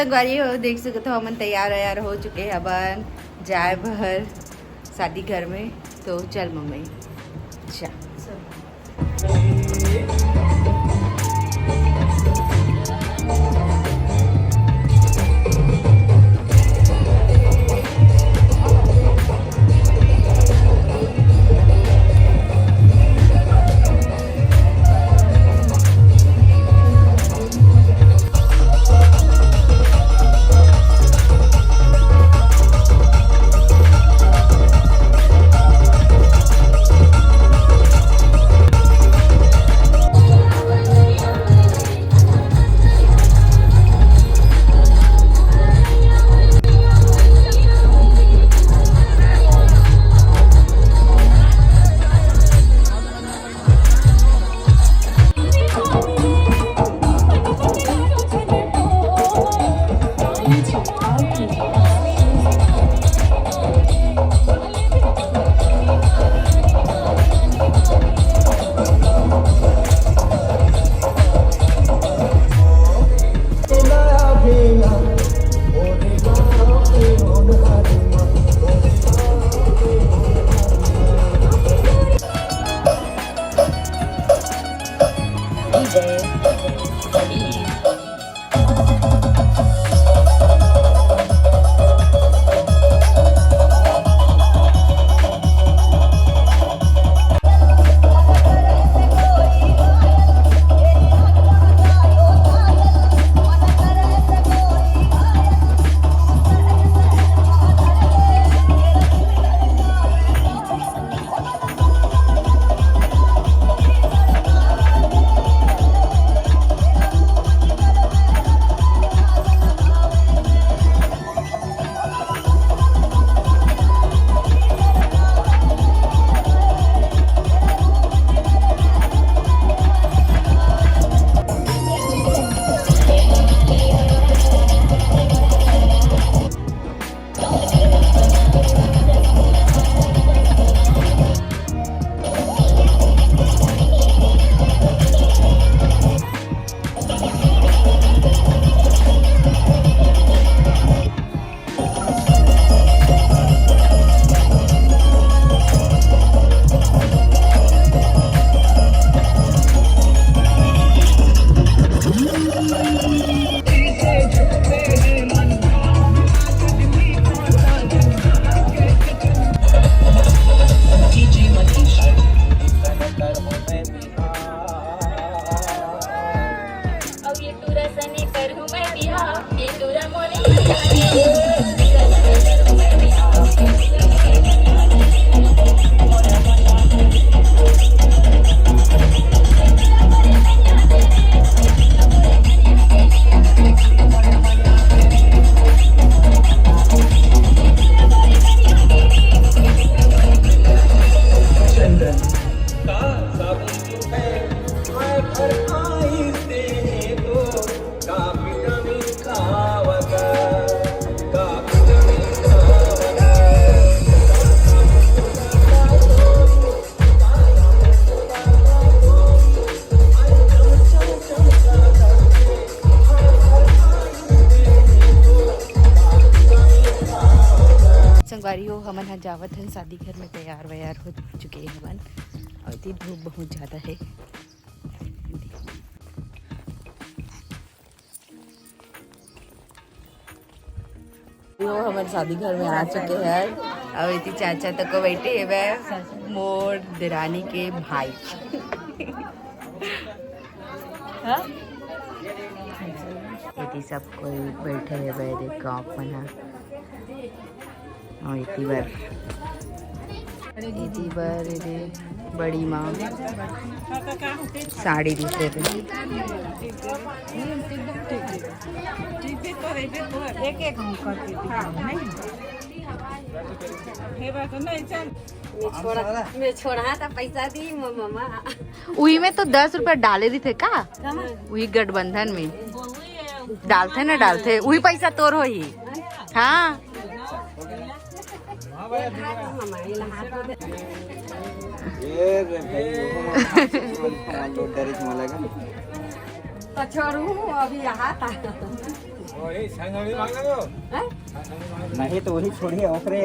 संगवारी हो देख सकते हो हम तैयार वैयार हो चुके हैं अब जाए भर शादी घर में। तो चल मम्मी चल। संगवारी हो हमन ह जावत हन शादी घर में तैयार वैयार हो चुके हैं हमन और इतनी धूप बहुत ज़्यादा है। वो हमारे शादी घर में आ चुके हैं और इतनी चाचा तक को बैठे है वह मोर दिरानी के भाई। हाँ इतनी सब कोई बैठे है वह गाँव मना और इतनी बार बड़ी माँ साड़ी दूसरे पे मैं छोड़ा था पैसा दी मम्मा। वही में तो 10 रुपया डाले दी थे का वही गठबंधन में डालते ना डालते वही पैसा तोर हो ही। हाँ तो छोड़ू अभी यहाँ था हैं? नहीं तो वही छोड़िए ओकरे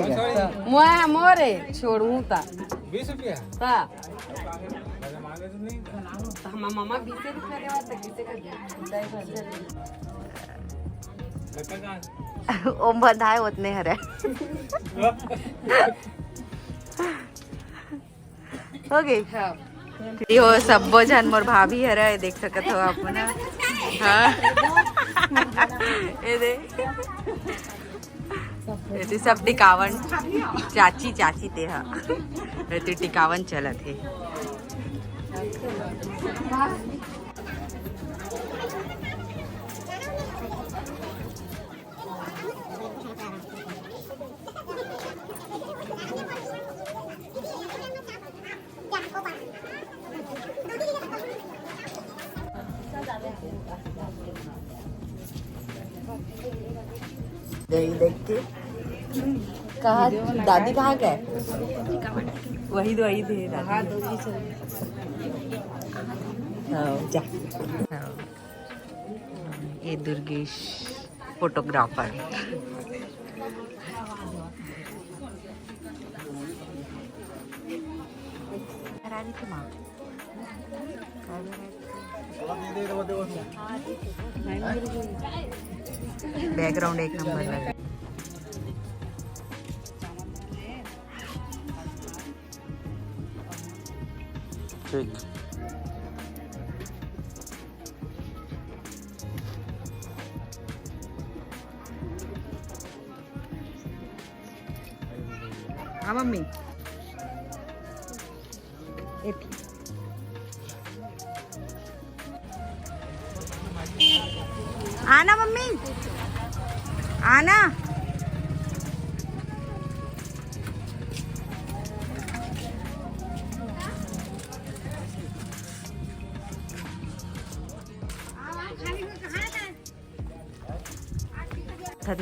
मैं मोरे छोड़ू था 20 रुपया ता मांगे तो नहीं तो हम मामा 20 रुपया लेवा तो किसे का लगता कहाँ ओम बंधाए उतने हरे हो गई यो सबो जन मोर भाभी हरे देख सकत हो आप ना हाँ ये दे ये सब टिकावन चाची चाची ते हा ये टिकावन चलत है देख के कहा दादी कहाँ गए वही दवाई दे दादी हाँ जा हाँ। ये दुर्गेश फोटोग्राफर बैकग्राउंड एक नंबर है ठीक हाँ मम्मी आना मम्मी आना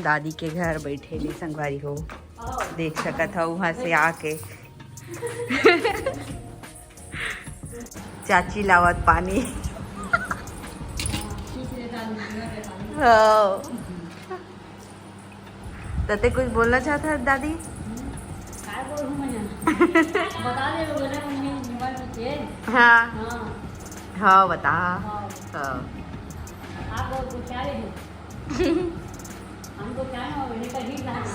दादी के घर बैठे ली संगवारी हो देख सकत हो वहां से आके चाची लावत पानी हाँ। तते कुछ बोलना चाहता है दादी हाँ हाँ बता हाँ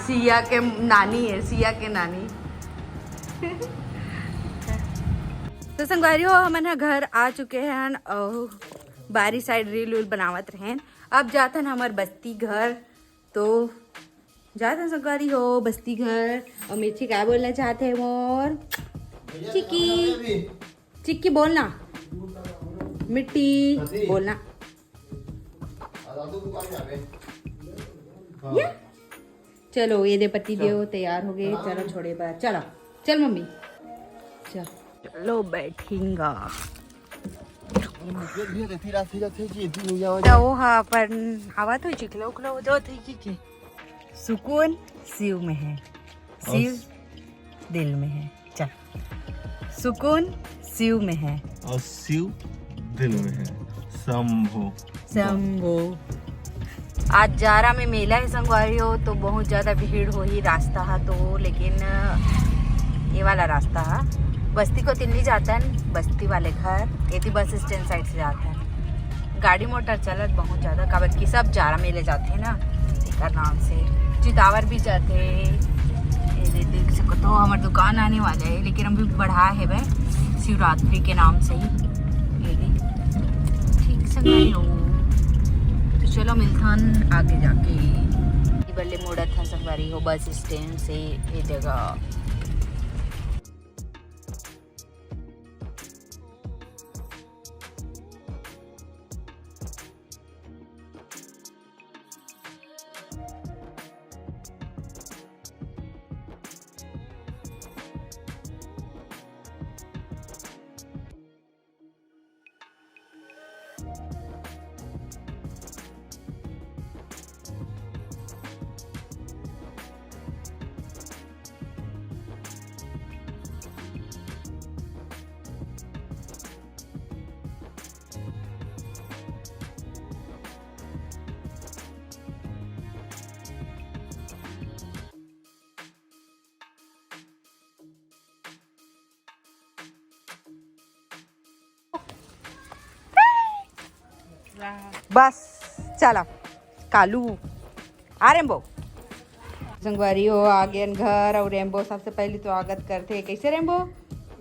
सिया के नानी है सिया के नानी तो संगवारियों हमारे घर आ चुके हैं और बारी साइड रील उल बनावत रहें अब जाते हैं हमारे बस्ती घर तो जाते हैं संगवारी हो बस्ती घर और मिर्ची क्या बोलना चाहते हैं मोर चिक्की चिक्की बोलना मिट्टी बोलना ये चलो ये दे पति देव तैयार हो गए चलो छोड़े बार चलो चल मम्मी चलो बैठेंगा तो हाँ पर आवाज तो चिखलो उखलो दो थी की सुकून शिव में है शिव दिल में है चल सुकून शिव में है और शिव दिल में है शंभो शंभो आज जारा में मेला है संगवारी हो तो बहुत ज़्यादा भीड़ हो ही रास्ता है तो लेकिन ये वाला रास्ता है बस्ती को तिल्ली जाता है बस्ती वाले घर ये बस स्टैंड साइड से जाता है गाड़ी मोटर चलत बहुत ज़्यादा काबत की सब जारा मेले जाते हैं ना एक नाम से चितावर भी जाते ये देख सको तो हमारी दुकान आने वाला है लेकिन अभी बढ़ा है वह शिवरात्रि के नाम से ही ये ठीक संगवारी हो तो चलो मिलथन आगे जाके बल्ले मोड़ा था संगवारी हो बस स्टैंड से ये जगह बस चला कालू आ रेम्बो संगवारी हो आ गए घर और रेम्बो सबसे पहले तो स्वागत करते कैसे रेम्बो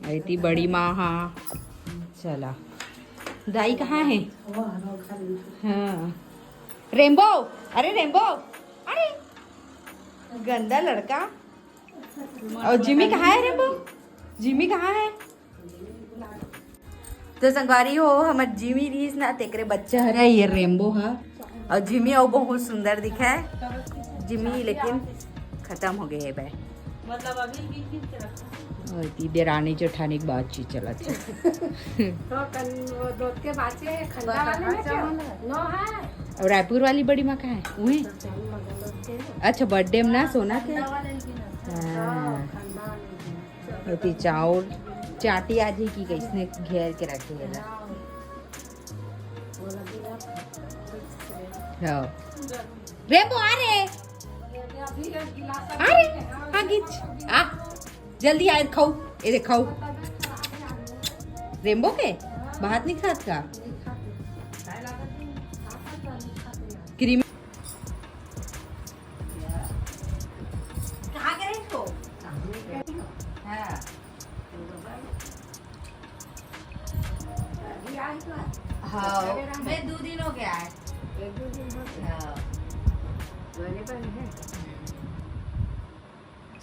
इतनी बड़ी माँ हाँ चला दाई कहाँ है हाँ रेम्बो अरे रेम्बो अरे गंदा लड़का और जिमी कहाँ है रेम्बो जिमी कहाँ है तो संगवारी हो हमार जिमी रीस ना तेकरे बच्चा है ये रेम्बो है और जिमी और बहुत सुंदर दिखा है जिमी लेकिन खत्म हो गए है बे मतलब अभी देरानी जेठानी की बातचीत चला थी तो कल वो दूध के बाचे खंडा वाले में क्या नो है और रायपुर वाली बड़ी माँ कहाँ है वही अच्छा बर्थडे में ना सोना के होती चावल चाटी आज ही की गई इसने घेर के रखी है ना हाँ रेम्बो आ रे हाँ गिच आ जल्दी आ खाओ ये खाओ रेम्बो के बात नहीं खात का क्रीम कहाँ गए इसको हाँ मैं 2 दिन हो गया है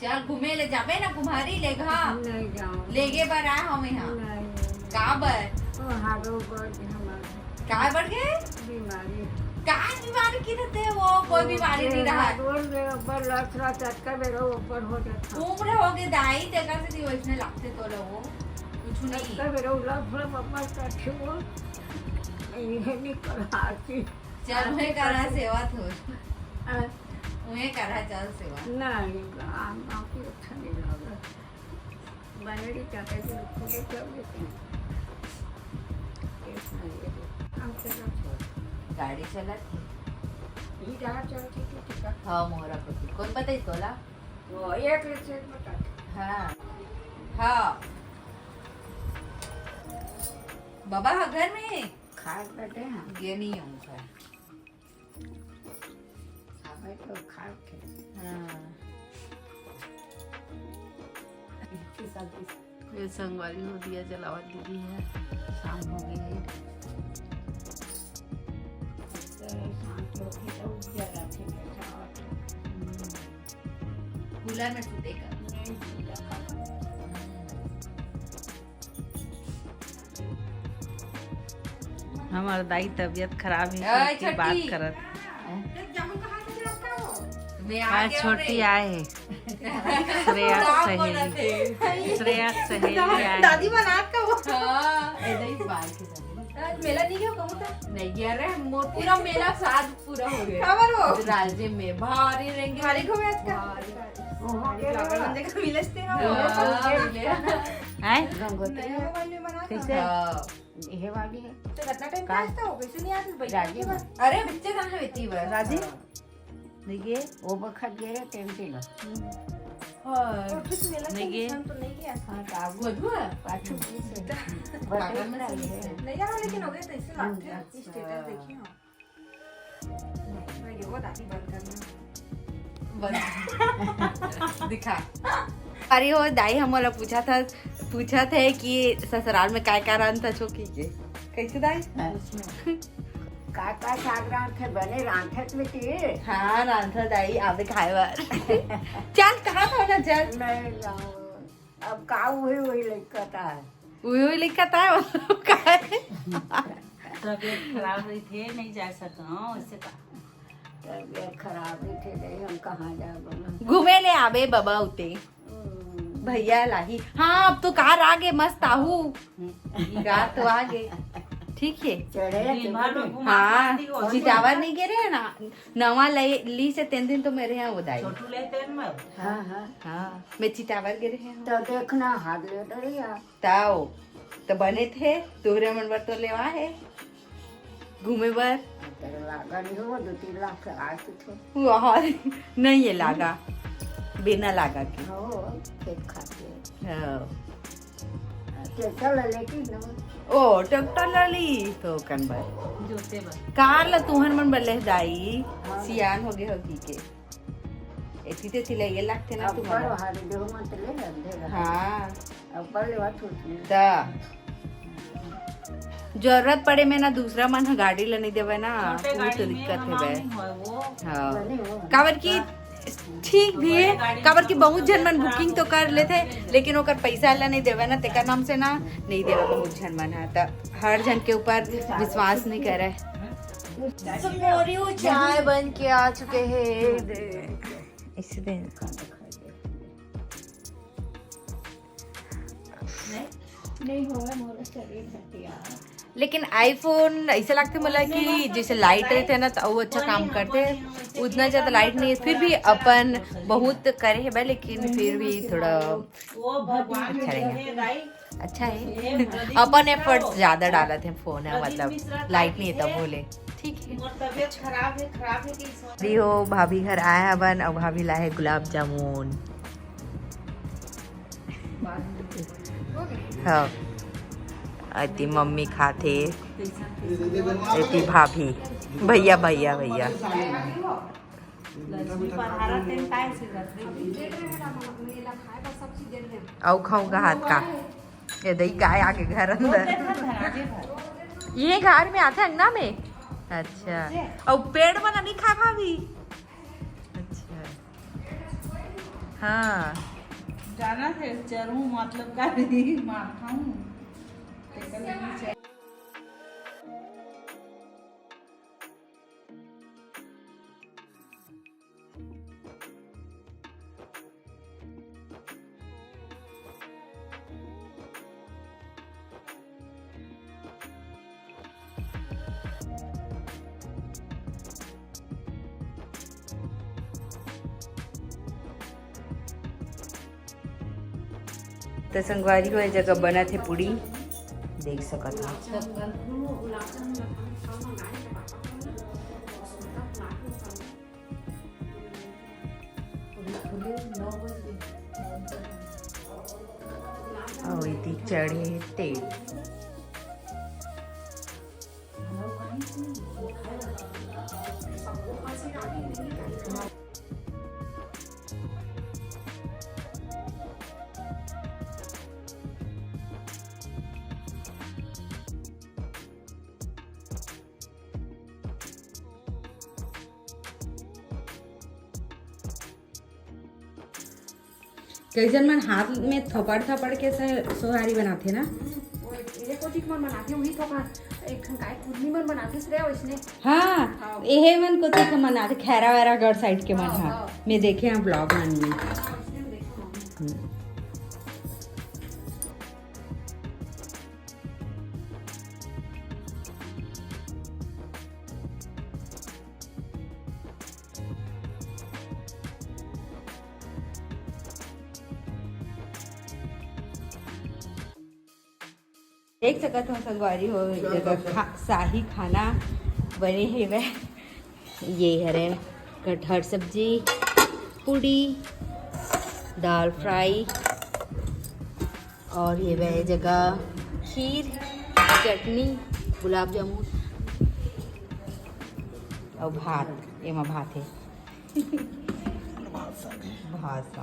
चल घूमे ले जाबे ना कुम्हारी ले घा नहीं जाओ लेगे बर आए हम यहाँ का बर का बढ़ गए बीमारी का बीमारी की रहते है वो कोई बीमारी नहीं रहा ऊपर लथड़ा चटका मेरा ऊपर हो जाता उम्र हो गए दाई तेका से दिवसने लगते तो लोगो कुछ नहीं का मेरा लथड़ा पप्पा का छुओ ये नहीं कर हाथी चल मैं करा सेवा थो मैं करा चल सेवा नहीं आम की अच्छा नहीं लगा बनेड़ी चाहते थे खुदे कर देते गाड़ी चला थी ये जहाँ चलती थी टिकट हाँ मोहरा पति कौन बताई तोला वो एक से बता हाँ हाँ बाबा हाँ घर में खाए बैठे हैं ये नहीं हूँ घर खाए तो खा के हाँ ये संगवारी हो दिया जलावत दीदी है शाम हो गई है कूलर में सुतेगा हमार दाई तबीयत खराब है ओए, की बात छोटी। करत मैं आज छोटी आए श्रेया सहेली श्रेया सहेली आए दादी बना का वो हाँ ऐसे ही बाल के साथ मेला नहीं गया कहूँ तो नहीं गया रे मोर पूरा मेला साथ पूरा हो गया खबर हो राज्य में भारी रहेंगे भारी को आज का बंदे का मिलते हैं हैं कैसे ये वाली है तो कितना टाइम का हो कैसे नहीं आते भैया अरे बच्चे कहाँ है बेटी बस राजी देखिए वो बखत गए टेंशन नहीं गए तो नहीं गया हां तो पाछू नहीं जाना लेकिन हो गया तो इससे लाते स्टेटस देखिए मैं ये वो दादी बंद करना दिखा अरे वो दाई हमारा पूछा थे कि ससुराल में काय का रंता छोकी के कैसे दाई का साग रांधे बने रांधत में ती हाँ रांधा दाई आवे खाए बार चल कहाँ था ना चल नहीं जाओ अब का हुई वही लिखता है वही लिखा था का तबीयत खराब हुई थे नहीं जा सका उससे का तबीयत खराब हुई थे नहीं हम कहाँ जा बोला घूमे ले आवे बाबा उते भैया लाही हाँ अब तो कार आ गए मस्त आहू रात तो आ गए ठीक है चढ़े हाँ चितावर नहीं गिरे है ना नवा ली से 3 दिन तो मेरे यहाँ उदाई छोटू लेते हैं मैं हाँ हाँ हाँ मैं चितावर गिरे हैं तो देखना हाथ ले डरिया ताओ तो बने थे तोहरे मन बर तो लेवा है घूमे बर तेरे लागा नहीं हो 2-3 लाख आज थे वहाँ नहीं है लागा बिना लागा के हो खेत खाते हाँ चल लेकिन ओ ट्रैक्टर लाली तो कन बार जोते बस कार ला तुहन मन बल्ले दाई सियान हो गए होगी के एती ते सिलाई लागते ना ऊपर तुम्हारा हारी देहो मत ले अंधेरा हाँ ऊपर ले बात होती ता जरूरत पड़े में ना दूसरा मन ह गाड़ी ला नहीं देवे ना छोटे वो गाड़ी तो में दिक्कत है हमार बे नहीं होय वो हाँ नहीं हो काबर की ठीक भी है काबर की बहुत जन मन बुकिंग तो कर लेते लेकिन ओकर पैसा ला नहीं देवे ना तेकर नाम से ना नहीं देवे बहुत जन मन है तो हर जन के ऊपर विश्वास नहीं करे चाय बन के आ चुके हैं इसी दिन नहीं होगा मोर शरीर घटिया लेकिन आईफोन ऐसा लगता है मतलब कि जैसे लाइट रहते ना तो वो अच्छा काम करते हैं उतना ज्यादा लाइट नहीं है फिर भी अपन बहुत करे है भाई लेकिन फिर भी थोड़ा वो भगवान अच्छा रहेगा। है दाई अच्छा है अपन एफर्ट्स ज्यादा डाला थे फोन है मतलब लाइट नहीं है तब बोले ठीक है मोर तबीयत खराब है कि अभी हो भाभी घर आया है बन और भाभी लाए गुलाब जामुन हाँ अति मम्मी खाते अति भाभी भैया भैया भैया औ खाऊं का हाथ का ये दही गाय आगे घर अंदर ये घर में आते अंगना में अच्छा और पेड़ बना नहीं खा भाभी अच्छा हाँ जाना थे चरूं मतलब का नहीं मार खाऊं तो संगवारी हो जगह बना थे पूरी देख सकत हो और इति चढ़े तेल कैसन मन हाथ में थपड़ थपड़ के सोहारी बनाते ना हाँ यही मन को तो मनाते खैरा वैरा गढ़ साइड के मन हाँ मैं देखे हैं ब्लॉग मन में देख सकत हो संगवारी हो जगह शाही खाना बने है वह ये हरे कटहर सब्जी पूड़ी दाल फ्राई और ये वह जगह खीर चटनी गुलाब जामुन और भात ये में भात है भात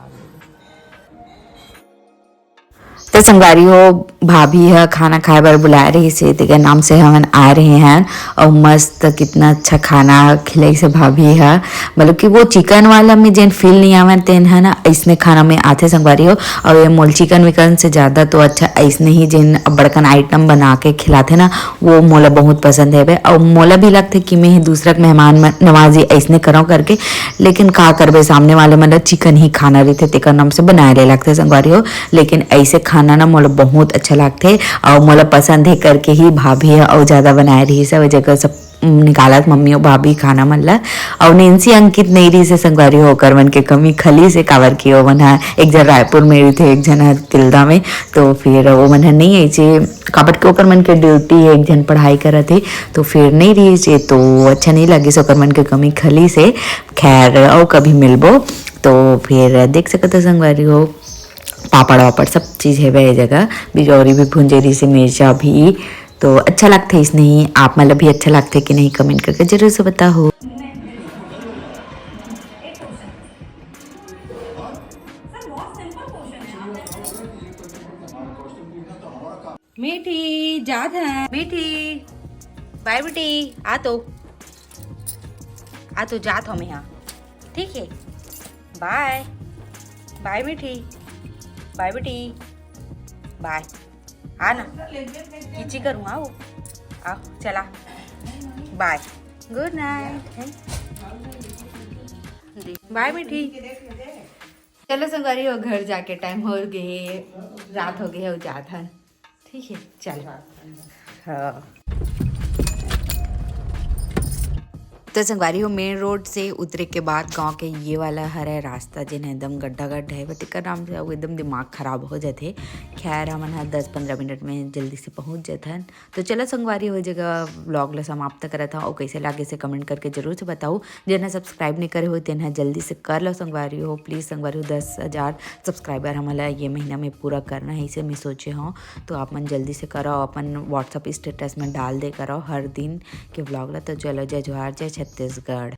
तो संगवारी हो भाभी है खाना खाए बार बुला रही से तेके नाम से हम आ रहे हैं और मस्त कितना अच्छा खाना खिलाई से भाभी है मतलब कि वो चिकन वाला में जिन फील नहीं आवे तेन है ना ऐसने खाना में आते संगवारी हो और ये मोल चिकन विकन से ज़्यादा तो अच्छा ऐसने ही जिन बड़कन आइटम बना के खिलाते ना वो मोला बहुत पसंद है और मोला भी लगता है कि मैं ही दूसरा मेहमान नवाजी ऐसने करो करके लेकिन का करबे सामने वाले मतलब चिकन ही खाना रहते तेकर नाम से बनाए रहे लगते संगवारी हो लेकिन ऐसे खाना ना मोला बहुत अच्छा लगते और मोला पसंद है करके ही भाभी है और ज़्यादा बनाए रही सब जगह सब निकालत मम्मी और भाभी खाना मन ला और नेंसी अंकित नहीं रही से संगवारी होकर मन के कमी खली से कावर की वो मन एक जन रायपुर में रही थे एक जन तिल्दा में तो फिर वो मन नहीं ऐसे कापट के ओकर मन के ड्यूटी एक जन पढ़ाई करा थे तो फिर नहीं रही से तो अच्छा नहीं लगी से ओकर मन के कमी खली से खैर और कभी मिलबो तो फिर देख सकते संगवारी हो पापड़ वापड़ सब चीज़ है वह जगह, बिजौरी भी भुंजेरी से मिर्चा भी। तो अच्छा लगता है इसने ही, आप मतलब भी अच्छा लगता है कि नहीं कमेंट करके जरूर से बताओ। मीठी जात है, मीठी बाय बेटी, आ तो जात हम यहाँ, ठीक है। बाय बाय मीठी, बाय बेटी, बाय। आना खींची करूँ, आओ आओ, चला बाय, गुड नाइट, बाय मीठी। चलो संगवारी हो, घर जाके टाइम हो गए, रात हो गई है, जात है, ठीक है चल। हाँ तो संगवारी हो, मेन रोड से उतरे के बाद गांव के ये वाला हरा रास्ता जिन एकदम गड्ढा गड्ढा है, बट एकर नाम से एकदम दिमाग खराब हो जाते। खैर हमन 10-15 मिनट में जल्दी से पहुंच जाथन। तो चलो संगवारी हो, जगह व्लॉग ला समाप्त करत हूँ, और कैसे लागे से कमेंट करके जरूर से बताओ। जिन्हें सब्सक्राइब नहीं करे हो तेना जल्दी से कर लो संगवारी हो, प्लीज़ संगवारी हो। 10,000 सब्सक्राइबर हमारा ये महीना में पूरा करना है, इसे मैं सोचे हूँ। तो आप मन जल्दी से करो, अपन व्हाट्सअप स्टेटस में डाल दे करो हर दिन के व्लॉग ला। तो चलो, जय जोहार, जय छत्तीसगढ़।